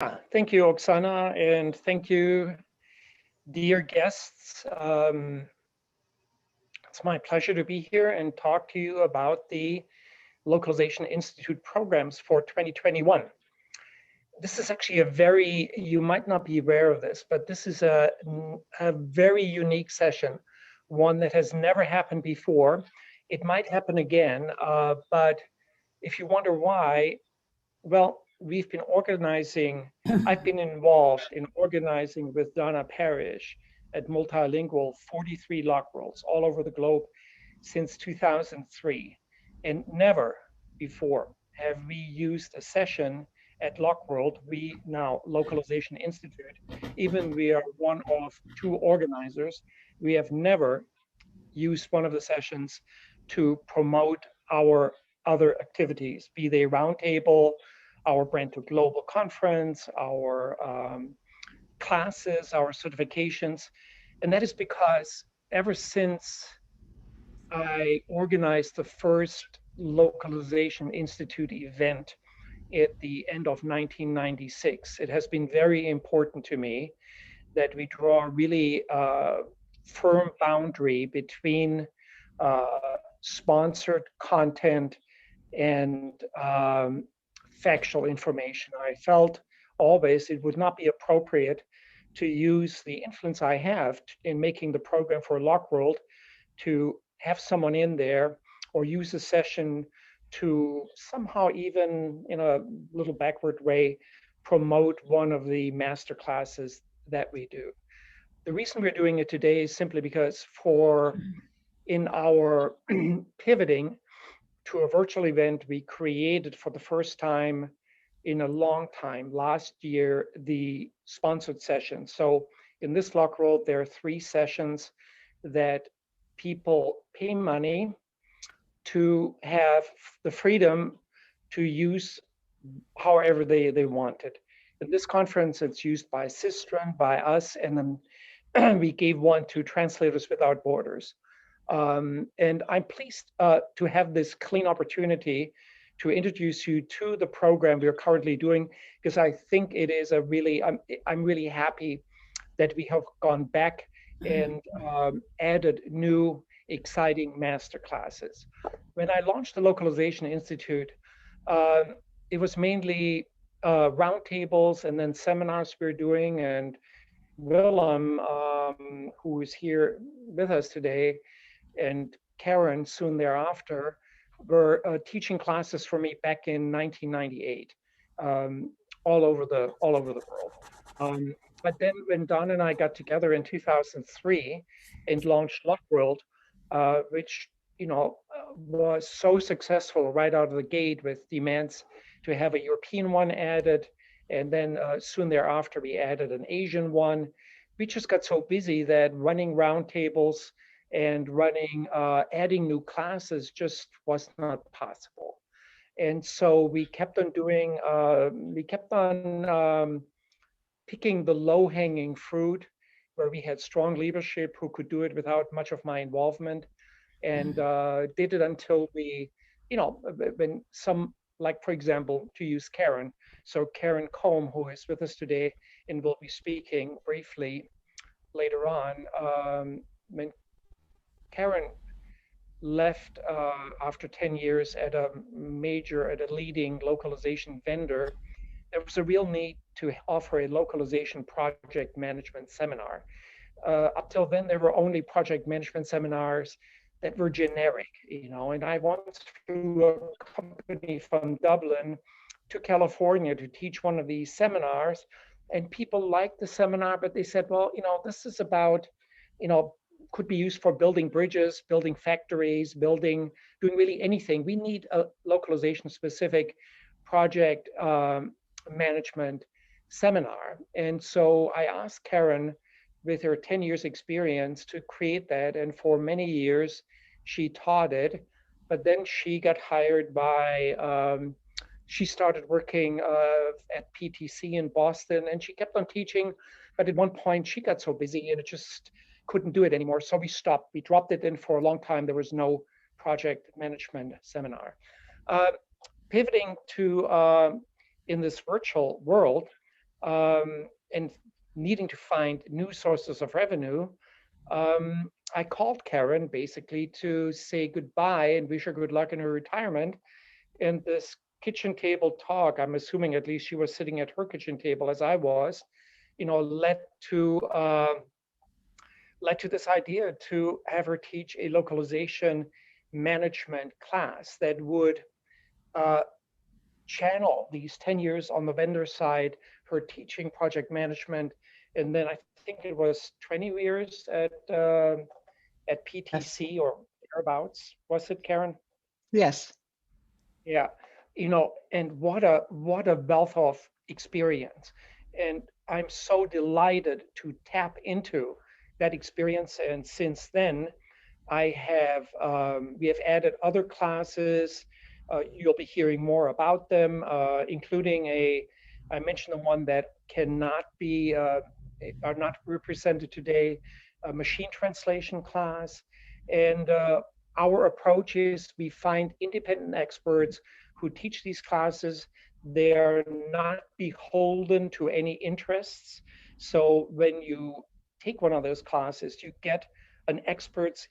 Thank you, Oksana, and thank you, dear guests. It's my pleasure to be here and talk to you about the Localization Institute programs for 2021. This is actually you might not be aware of this, but this is a very unique session, one that has never happened before. It might happen again, but if you wonder why, well, I've been involved in organizing with Donna Parrish at Multilingual 43 lock rolls all over the globe since 2003. And never before have we used a session at Lockworld, we now Localization Institute, even we are one of two organizers, we have never used one of the sessions to promote our other activities, be they roundtable, our Brand to Global conference, our classes, our certifications. And that is because ever since I organized the first Localization Institute event at the end of 1996, it has been very important to me that we draw a really firm boundary between sponsored content and factual information. I felt always it would not be appropriate to use the influence I have in making the program for Lockworld to have someone in there or use a session to somehow, even in a little backward way, promote one of the master classes that we do. The reason we're doing it today is simply because in our pivoting to a virtual event, we created for the first time in a long time last year the sponsored session. So in this Lockworld, there are 3 sessions that people pay money to have the freedom to use however they want it. In this conference, it's used by Sistren, by us, and then we gave one to Translators Without Borders. And I'm pleased to have this clean opportunity to introduce you to the program we're currently doing, because I think it is I'm really happy that we have gone back and added new exciting master classes. When I launched the Localization Institute, it was mainly roundtables and then seminars we're doing, and Willem, who is here with us today, and Karen soon thereafter, were teaching classes for me back in 1998, all over the world. But then when Don and I got together in 2003 and launched Lockworld, which was so successful right out of the gate with demands to have a European one added, and then soon thereafter we added an Asian one. We just got so busy that running roundtables and adding new classes just was not possible. And so we kept on picking the low-hanging fruit where we had strong leadership who could do it without much of my involvement, and did it until when like, for example, to use Karen. So Karen Combe, who is with us today and will be speaking briefly later on, when Karen left after 10 years at a leading localization vendor, there was a real need to offer a localization project management seminar. Up till then, there were only project management seminars that were generic, and I once flew a company from Dublin to California to teach one of these seminars, and people liked the seminar, but they said, well, this is about, could be used for building bridges, building factories, doing really anything. We need a localization specific project management seminar. And so I asked Karen, with her 10 years experience, to create that. And for many years, she taught it. But then she got hired she started working at PTC in Boston, and she kept on teaching. But at one point, she got so busy and it just couldn't do it anymore. So we stopped. We dropped it, and for a long time, there was no project management seminar. Pivoting to in this virtual world, and needing to find new sources of revenue, I called Karen basically to say goodbye and wish her good luck in her retirement. And this kitchen table talk, I'm assuming at least she was sitting at her kitchen table as I was, led to this idea to have her teach a localization management class that would uh, channel these 10 years on the vendor side, her teaching project management, and then I think it was 20 years at Yes. PTC or thereabouts. Was it, Karen? Yes. Yeah, and what a wealth of experience. And I'm so delighted to tap into that experience. And since then, we have added other classes. You'll be hearing more about them, including I mentioned the one that cannot be, are not represented today, a machine translation class. And our approach is we find independent experts who teach these classes. They're not beholden to any interests. So when you take one of those classes, you get an expert's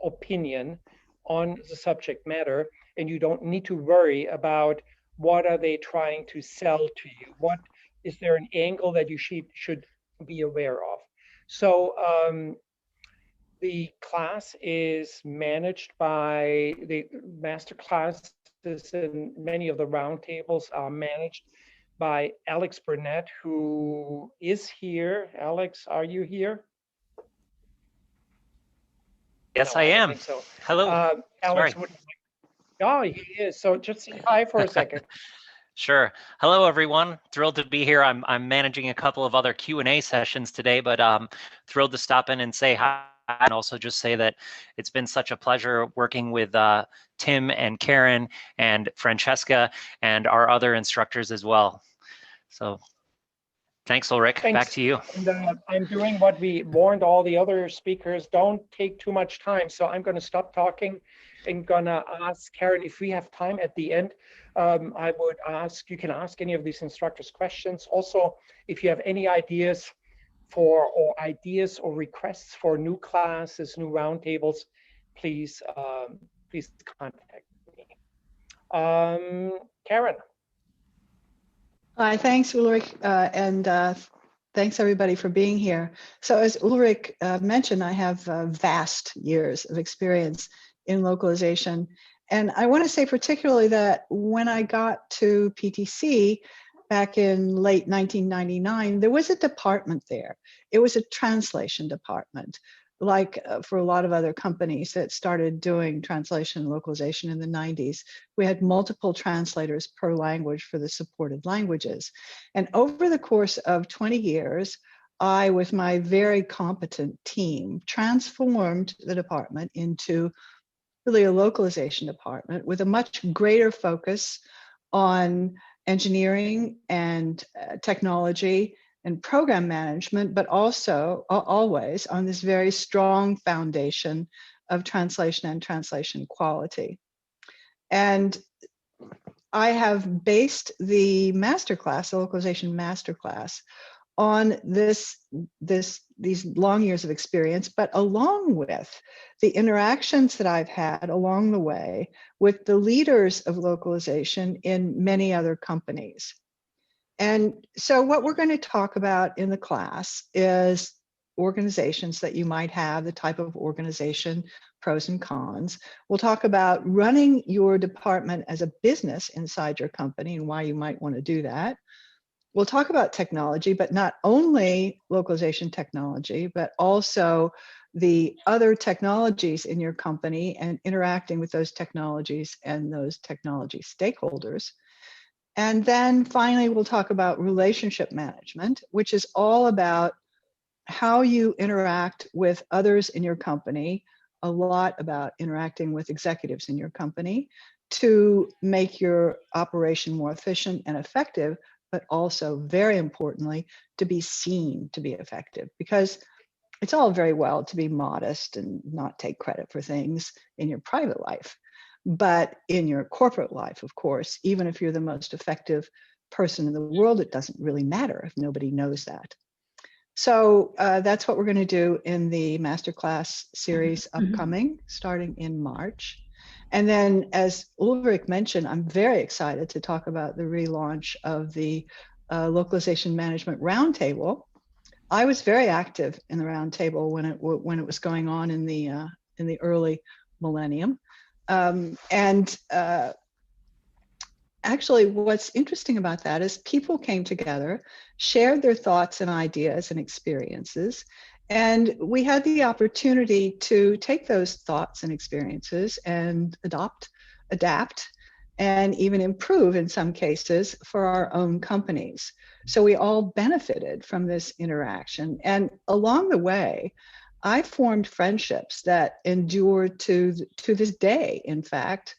opinion on the subject matter, and you don't need to worry about what are they trying to sell to you. What is there an angle that you should be aware of? So the class is managed by the master classes, and many of the roundtables are managed by Alex Burnett, who is here. Alex, are you here? Yes, No, I I don't am. think so. Hello. Alex Sorry. would. Oh, he is. So just say hi for a second. Sure. Hello, everyone. Thrilled to be here. I'm managing a couple of other Q&A sessions today, but thrilled to stop in and say hi, and also just say that it's been such a pleasure working with Tim and Karen and Francesca and our other instructors as well. So thanks, Ulrich. Back Thanks. to you. And I'm doing what we warned all the other speakers, don't take too much time. So I'm going to stop talking and gonna ask Karen if we have time at the end. I would ask, you can ask any of these instructors questions. Also, if you have any ideas or requests for new classes, new roundtables, please, please contact me. Karen. Hi, thanks, Ulrich, and thanks everybody for being here. So as Ulrich mentioned, I have vast years of experience in localization. And I want to say particularly that when I got to PTC back in late 1999, there was a department there. It was a translation department, like for a lot of other companies that started doing translation and localization in the 90s. We had multiple translators per language for the supported languages. And over the course of 20 years, I, with my very competent team, transformed the department into really a localization department with a much greater focus on engineering and technology and program management, but also always on this very strong foundation of translation and translation quality. And I have based the masterclass, the localization masterclass, on these long years of experience, but along with the interactions that I've had along the way with the leaders of localization in many other companies. And so what we're going to talk about in the class is organizations that you might have, the type of organization, pros and cons. We'll talk about running your department as a business inside your company and why you might want to do that. We'll talk about technology, but not only localization technology, but also the other technologies in your company and interacting with those technologies and those technology stakeholders. And then finally, we'll talk about relationship management, which is all about how you interact with others in your company, a lot about interacting with executives in your company to make your operation more efficient and effective, but also very importantly, to be seen to be effective. Because it's all very well to be modest and not take credit for things in your private life. But in your corporate life, of course, even if you're the most effective person in the world, it doesn't really matter if nobody knows that. So that's what we're going to do in the masterclass series upcoming, starting in March. And then, as Ulrich mentioned, I'm very excited to talk about the relaunch of the Localization Management Roundtable. I was very active in the roundtable when it was going on in the early millennium, actually, what's interesting about that is people came together, shared their thoughts and ideas and experiences, and we had the opportunity to take those thoughts and experiences and adapt, and even improve in some cases for our own companies. So we all benefited from this interaction. And along the way, I formed friendships that endure to this day, in fact.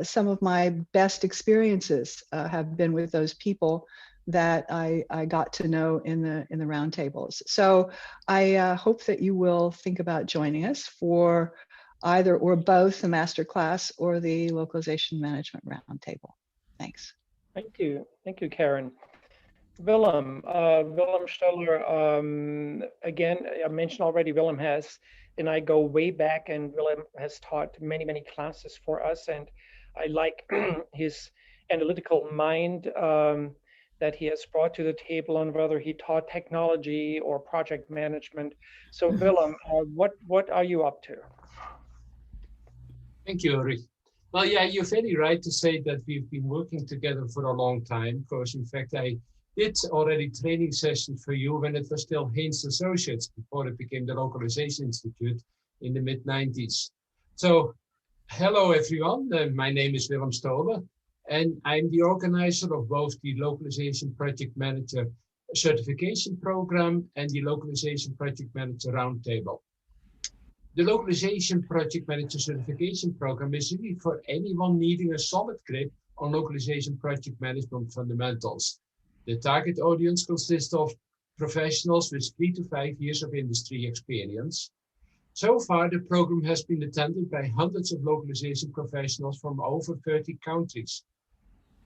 Some of my best experiences have been with those people that I got to know in the roundtables. So I hope that you will think about joining us for either or both the masterclass or the Localization Management Roundtable. Thanks. Thank you, Karen. Willem, Willem Stoller, again, I mentioned already, Willem and I go way back, and Willem has taught many, many classes for us, and I like his analytical mind that he has brought to the table on whether he taught technology or project management. So Willem, what are you up to? Thank you, Ulrich. Well, yeah, you're very right to say that we've been working together for a long time, because in fact, I did already training sessions for you when it was still Haynes Associates, before it became the Localization Institute in the mid-90s. So, hello everyone, my name is Willem Stoller, and I'm the organizer of both the Localization Project Manager Certification Program and the Localization Project Manager Roundtable. The Localization Project Manager Certification Program is really for anyone needing a solid grip on localization project management fundamentals. The target audience consists of professionals with 3 to 5 years of industry experience. So far, the program has been attended by hundreds of localization professionals from over 30 countries.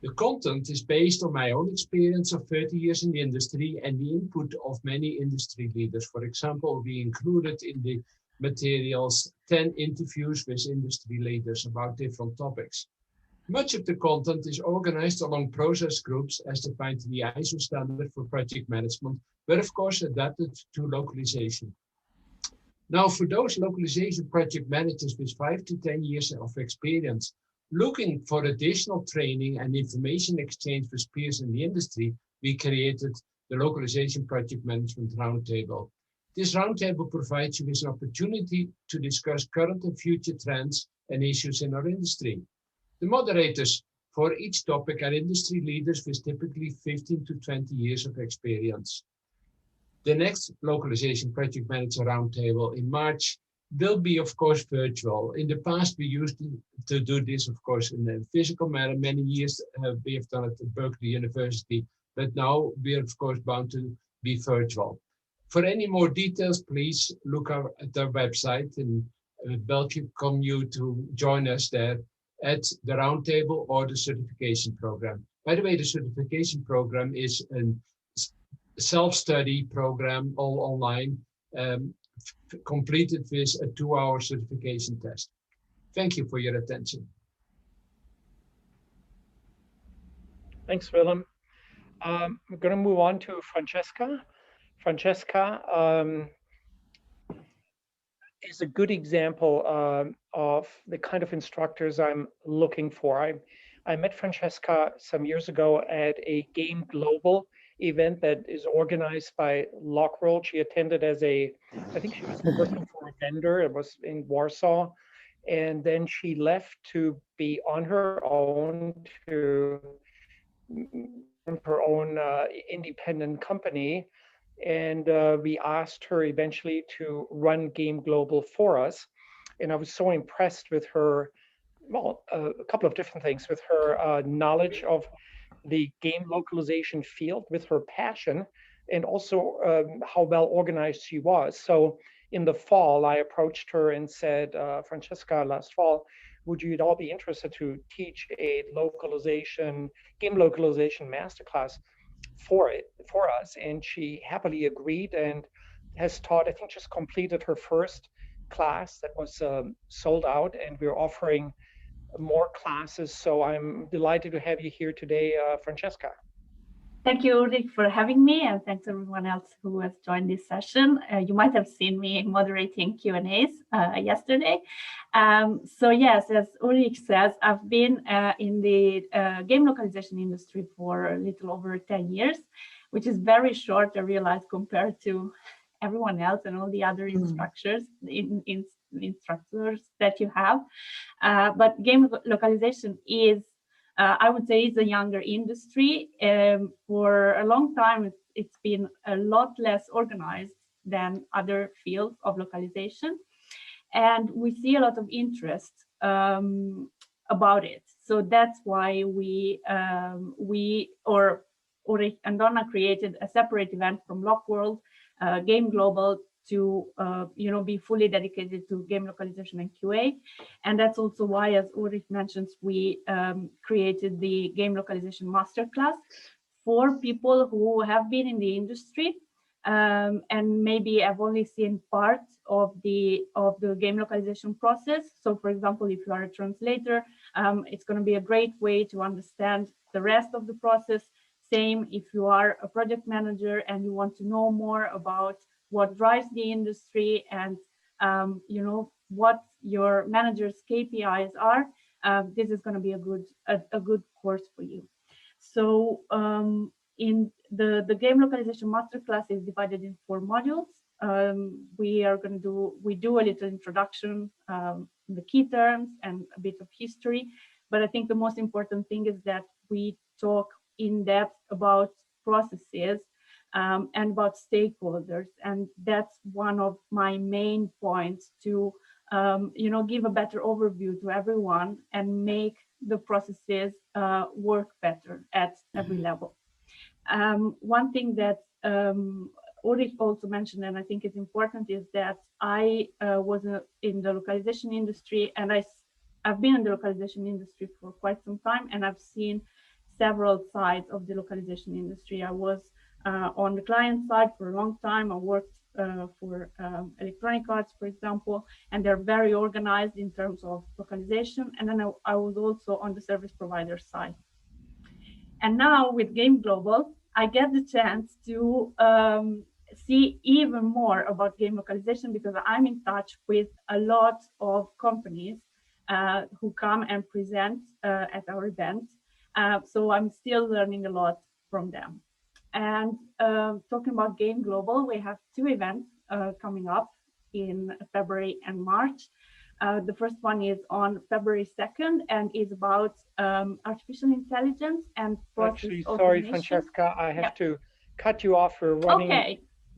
The content is based on my own experience of 30 years in the industry and the input of many industry leaders. For example, we included in the materials 10 interviews with industry leaders about different topics. Much of the content is organized along process groups as defined in the ISO standard for project management, but of course adapted to localization. Now, for those localization project managers with 5 to 10 years of experience, looking for additional training and information exchange with peers in the industry, we created the Localization Project Management Roundtable. This roundtable provides you with an opportunity to discuss current and future trends and issues in our industry. The moderators for each topic are industry leaders with typically 15 to 20 years of experience. The next Localization Project Manager Roundtable in March will be, of course, virtual. In the past, we used to do this, of course, in a physical manner. Many years we have done it at Berkeley University, but now we are, of course, bound to be virtual. For any more details, please look at our website and welcome you to join us there at the roundtable or the certification program. By the way, the certification program is a self-study program, all online, completed with a 2-hour certification test. Thank you for your attention. Thanks, Willem. We're going to move on to Francesca. Francesca is a good example of the kind of instructors I'm looking for. I met Francesca some years ago at a Game Global event that is organized by Lockworld. She attended as I think she was working for a vendor. It was in Warsaw. And then she left to be on her own, to her own independent company. And we asked her eventually to run Game Global for us. And I was so impressed with her, well, a couple of different things, with her knowledge of the game localization field, with her passion, and also how well organized she was. So in the fall, I approached her and said, Francesca, last fall, would you at all be interested to teach a game localization masterclass for us? And she happily agreed and has taught, I think just completed her first class that was sold out, and we're offering more classes. So I'm delighted to have you here today, Francesca. Thank you, Ulrich, for having me, and thanks everyone else who has joined this session. You might have seen me moderating Q&As yesterday. So yes, as Ulrich says, I've been in the game localization industry for a little over 10 years, which is very short, I realize, compared to everyone else and all the other instructors that you have. But game localization is, I would say, it's a younger industry. For a long time, it's been a lot less organized than other fields of localization. And we see a lot of interest about it. So that's why Ulrich and Donna created a separate event from Lockworld, Game Global, to be fully dedicated to game localization and QA. And that's also why, as Ulrich mentions, we created the game localization masterclass for people who have been in the industry and maybe have only seen part of the game localization process. So for example, if you are a translator, it's going to be a great way to understand the rest of the process. Same if you are a project manager and you want to know more about what drives the industry and what your manager's KPIs are. This is going to be a good course for you. So in the game localization masterclass is divided in 4 modules. We do a little introduction, the key terms and a bit of history, but I think the most important thing is that we talk in depth about processes and about stakeholders, and that's one of my main points to give a better overview to everyone and make the processes work better at every level. One thing that Ulrich also mentioned, and I think it's important, is that I was in the localization industry, and I've been in the localization industry for quite some time, and I've seen several sides of the localization industry. I was on the client side for a long time. I worked for Electronic Arts, for example, and they're very organized in terms of localization. And then I was also on the service provider side. And now with Game Global, I get the chance to see even more about game localization because I'm in touch with a lot of companies who come and present at our event. So I'm still learning a lot from them. And talking about Game Global, we have 2 events coming up in February and March. The first one is on February 2nd and is about artificial intelligence and process Actually, automation. sorry, Francesca, I have to cut you off. We're running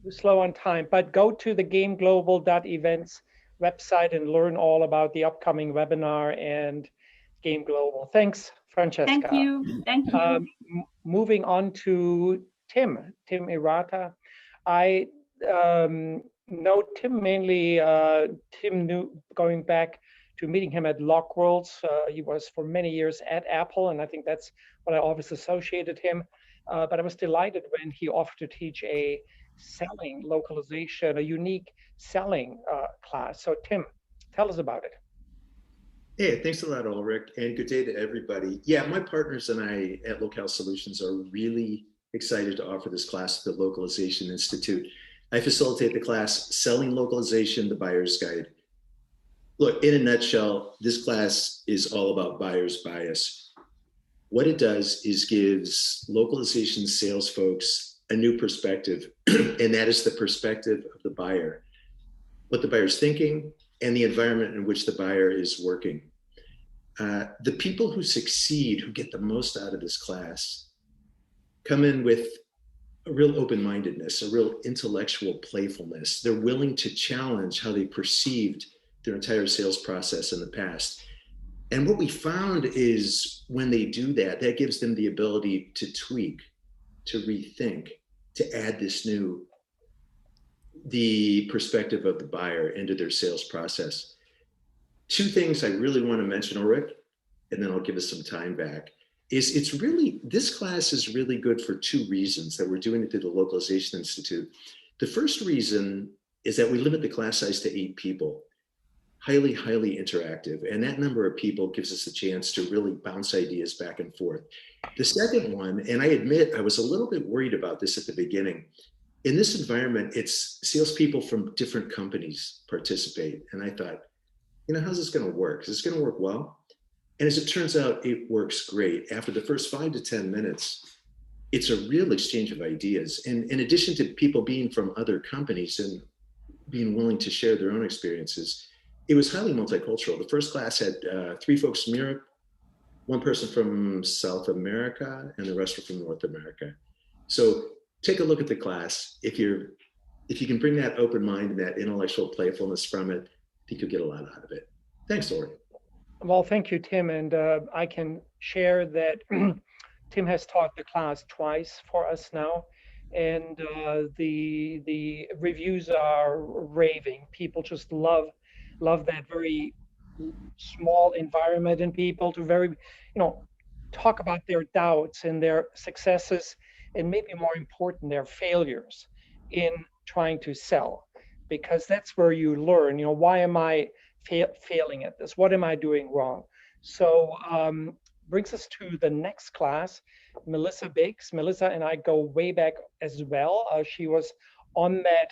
slow on time, but go to the gameglobal.events website and learn all about the upcoming webinar and Game Global. Thanks, Francesca. Thank you. Thank you. Moving on to Tim Irata. I know Tim mainly, Tim knew going back to meeting him at Lockworlds. He was for many years at Apple, and I think that's what I always associated him. But I was delighted when he offered to teach a selling localization, a unique selling class. So Tim, tell us about it. Hey, thanks a lot, Ulrich, and good day to everybody. Yeah, my partners and I at Locale Solutions are really excited to offer this class at the Localization Institute. I facilitate the class, Selling Localization, the Buyer's Guide. Look, in a nutshell, this class is all about buyer's bias. What it does is gives localization sales folks a new perspective, and that is the perspective of the buyer, what the buyer's thinking, and the environment in which the buyer is working. The people who succeed, who get the most out of this class, come in with a real open-mindedness, a real intellectual playfulness. They're willing to challenge how they perceived their entire sales process in the past. And what we found is when they do that, that gives them the ability to tweak, to rethink, to add the perspective of the buyer into their sales process. Two things I really want to mention, Ulrich, and then I'll give us some time back, is this class is really good for two reasons that we're doing it through the Localization Institute. The first reason is that we limit the class size to 8 people, highly, highly interactive. And that number of people gives us a chance to really bounce ideas back and forth. The second one, and I admit I was a little bit worried about this at the beginning, in this environment, it's salespeople from different companies participate. And I thought, how's this going to work? Is this going to work well? And as it turns out, it works great. After the first 5 to 10 minutes, it's a real exchange of ideas. And in addition to people being from other companies and being willing to share their own experiences, it was highly multicultural. The first class had 3 folks from Europe, 1 person from South America, and the rest were from North America. So take a look at the class. If you can bring that open mind and that intellectual playfulness from it, I think you'll get a lot out of it. Thanks, Lori. Well, thank you, Tim. And I can share that Tim has taught the class twice for us now. And the reviews are raving. People just love that very small environment, and people to very, talk about their doubts and their successes, and maybe more important, their failures in trying to sell, because that's where you learn, why am I failing at this? What am I doing wrong? So brings us to the next class, Melissa Biggs. Melissa and I go way back as well. She was on that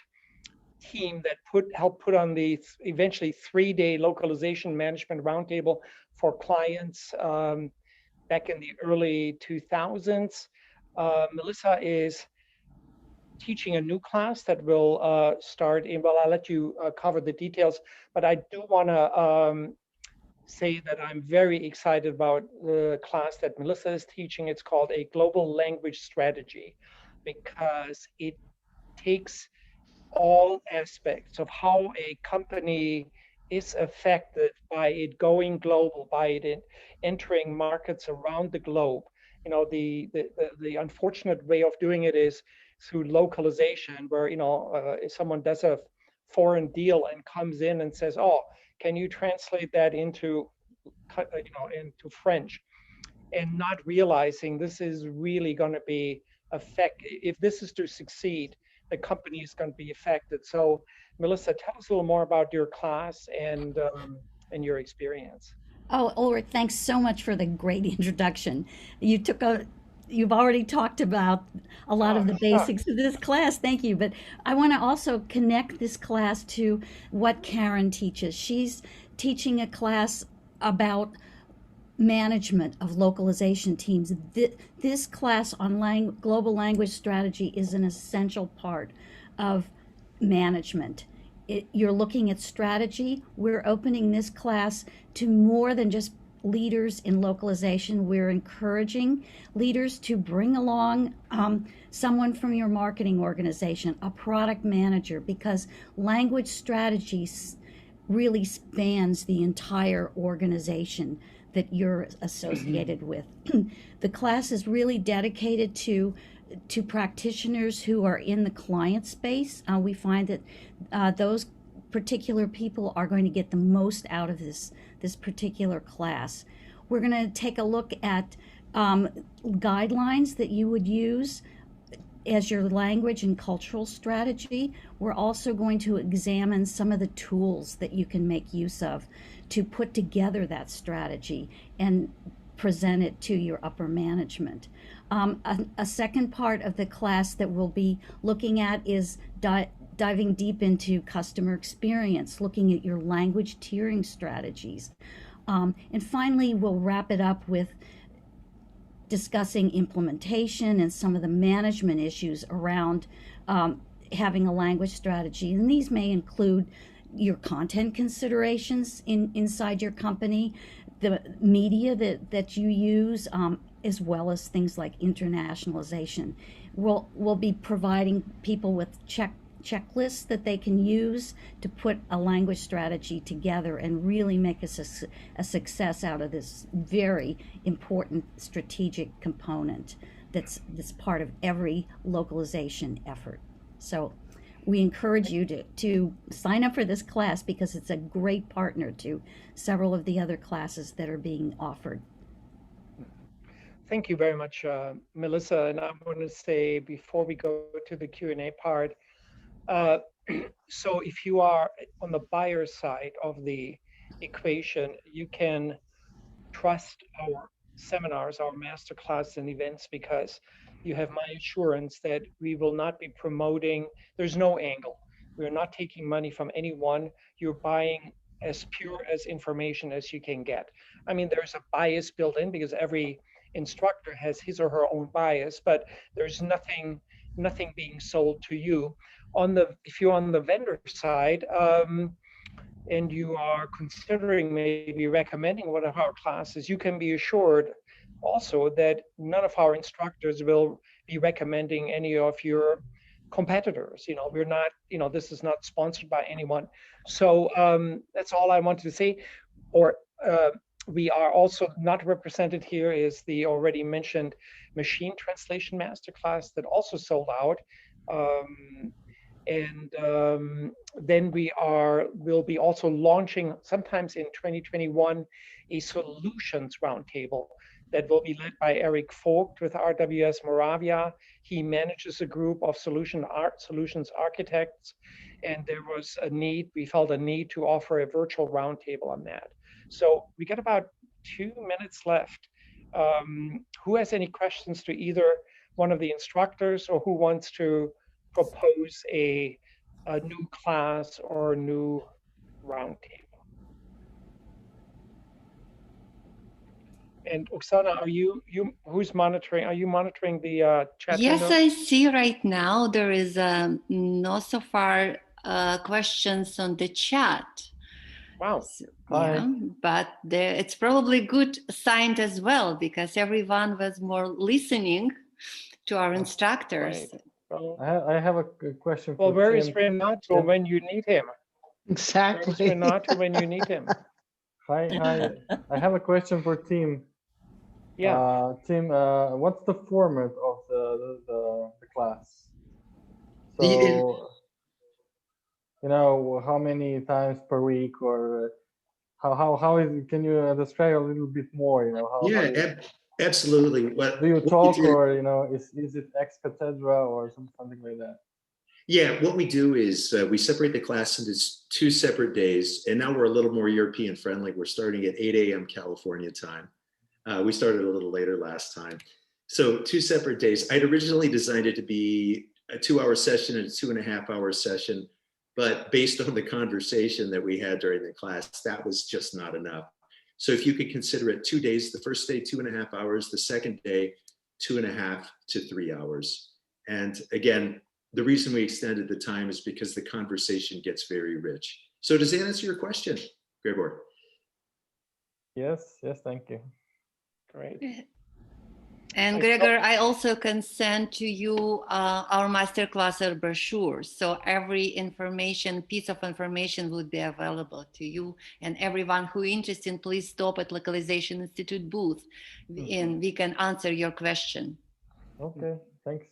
team that helped put on the eventually 3-day localization management roundtable for clients back in the early 2000s. Melissa is teaching a new class that will start in, well, I'll let you cover the details, but I do want to say that I'm very excited about the class that Melissa is teaching. It's called A Global Language Strategy, because it takes all aspects of how a company is affected by it going global, by it entering markets around the globe. The unfortunate way of doing it is through localization, where if someone does a foreign deal and comes in and says, "Oh, can you translate that into French?" and not realizing this is really going to be if this is to succeed, the company is going to be affected. So, Melissa, tell us a little more about your class and your experience. Oh, Ulrich, thanks so much for the great introduction. You've already talked about a lot of the basics of this class. Thank you. But I want to also connect this class to what Karen teaches. She's teaching a class about management of localization teams. This class on global language strategy is an essential part of management. You're looking at strategy. We're opening this class to more than just leaders in localization. We're encouraging leaders to bring along someone from your marketing organization, a product manager, because language strategy really spans the entire organization that you're associated with. The class is really dedicated to practitioners who are in the client space. We find that those particular people are going to get the most out of this particular class. We're going to take a look at guidelines that you would use as your language and cultural strategy. We're also going to examine some of the tools that you can make use of to put together that strategy and present it to your upper management. A second part of the class that we'll be looking at is diving deep into customer experience, looking at your language tiering strategies. And finally, we'll wrap it up with discussing implementation and some of the management issues around having a language strategy. And these may include your content considerations inside your company, the media that you use, as well as things like internationalization. We'll be providing people with checklists that they can use to put a language strategy together and really make a success out of this very important strategic component that's part of every localization effort. So we encourage you to sign up for this class because it's a great partner to several of the other classes that are being offered. Thank you very much, Melissa. And I want to say before we go to the Q&A part, uh, so if you are on the buyer side of the equation, you can trust our seminars, our masterclass and events, because you have my assurance that we will not be promoting, there's no angle. We're not taking money from anyone. You're buying as pure as information as you can get. I mean, there's a bias built in because every instructor has his or her own bias, but there's nothing being sold to you. If you're on the vendor side, and you are considering maybe recommending one of our classes, you can be assured also that none of our instructors will be recommending any of your competitors. We're not, this is not sponsored by anyone. So that's all I wanted to say. Or we are also not represented here is the already mentioned machine translation masterclass that also sold out. And then we'll be also launching sometimes in 2021 a solutions roundtable that will be led by Eric Vogt with RWS Moravia. He manages a group of solutions architects, and we felt a need to offer a virtual roundtable on that. So we got about 2 minutes left. Who has any questions to either one of the instructors, or who wants to propose a new class or a new roundtable? And Oksana, who's monitoring? Are you monitoring the chat Yes, window? I see right now there is no so far questions on the chat. Wow. So, yeah, but it's probably good signed as well because everyone was more listening to our instructors. Right. Well, I have a question. Well, where is Renato when you need him? Exactly. Where is Renato when you need him? Hi. I have a question for Tim. Yeah. Tim, what's the format of the class? So, how many times per week, or how is it? Can you describe a little bit more? Absolutely. Do you talk, or is it ex cathedra or something like that? Yeah, what we do is we separate the class into 2 separate days, and now we're a little more European friendly. We're starting at 8 a.m. California time. We started a little later last time. So 2 separate days. I'd originally designed it to be a 2-hour session and a 2.5-hour session, but based on the conversation that we had during the class, that was just not enough. So if you could consider it 2 days, the first day, 2.5 hours, the second day, 2.5 to 3 hours. And again, the reason we extended the time is because the conversation gets very rich. So does that answer your question, Gregor? Yes, thank you. Great. And Gregor, I also can send to you our masterclass brochure. So every piece of information would be available to you, and everyone who is interested, please stop at Localization Institute booth, and we can answer your question. Okay, thanks.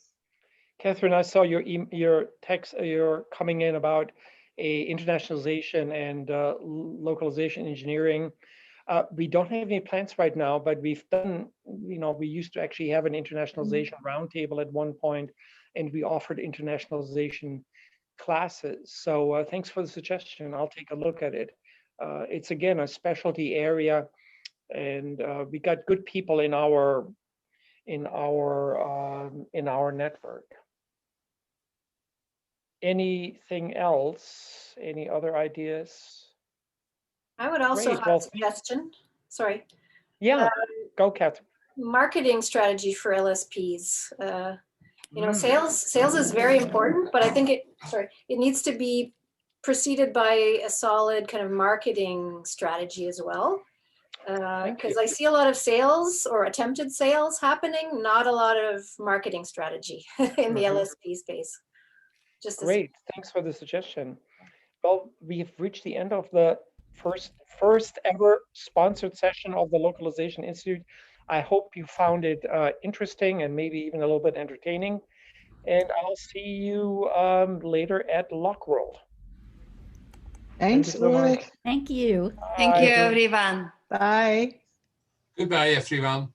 Catherine, I saw your text. You're coming in about internationalization and localization engineering. We don't have any plans right now, but we've done, we used to actually have an internationalization roundtable at one point, and we offered internationalization classes. So thanks for the suggestion. I'll take a look at it. It's again a specialty area, and we got good people in our network. Anything else? Any other ideas? I would also have a suggestion. Sorry. Yeah, go, Catherine. Marketing strategy for LSPs. Sales is very important, but I think it needs to be preceded by a solid kind of marketing strategy as well. Because I see a lot of sales or attempted sales happening, not a lot of marketing strategy in the LSP space. Great, thanks for the suggestion. Well, we have reached the end of the first ever sponsored session of the Localization Institute. I hope you found it interesting and maybe even a little bit entertaining. and I'll see you later at Lockworld. Thanks, so much. Ulrich. Thank you. Thank you, Bye. everyone. Bye. Goodbye, everyone.